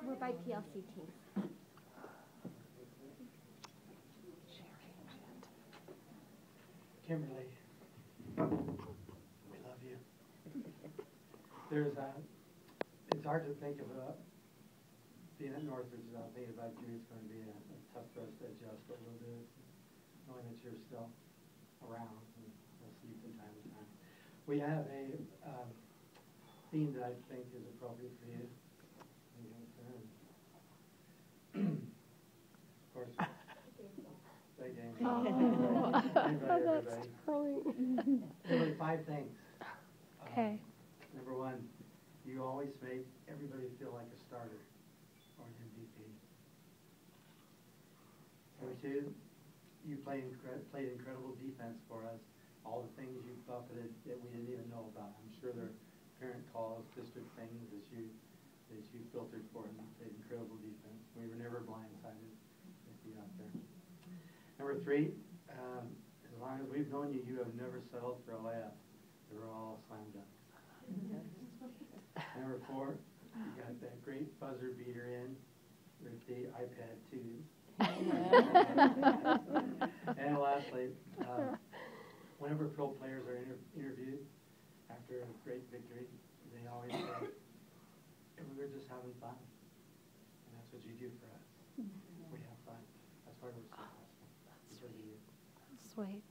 We're by PLCT. Kimberly, we love you. It's hard to think of being at Northridge without thinking about you. It's going to be a tough for us to adjust, but we'll do it, knowing that you're still around, and we'll see you from time to time. We have a theme that I think is appropriate for you. Of course, play games. That's brilliant. Really 5 things. Okay. Number 1, you always make everybody feel like a starter or an MVP. Number 2, you played incredible defense for us. All the things you buffeted that we didn't even know about. I'm sure there are parent calls, district things that you filtered for, and you played incredible defense. We were never blindsided with you out there. Number 3, as long as we've known you, you have never settled for a layup. They were all slam dunks. Number 4, you got that great buzzer beater in with the iPad 2. And lastly, whenever pro players are interviewed after a great victory, they always say, we were just having fun. And that's what you do for us. We have fun. That's why we're successful. Because of you. Sweet.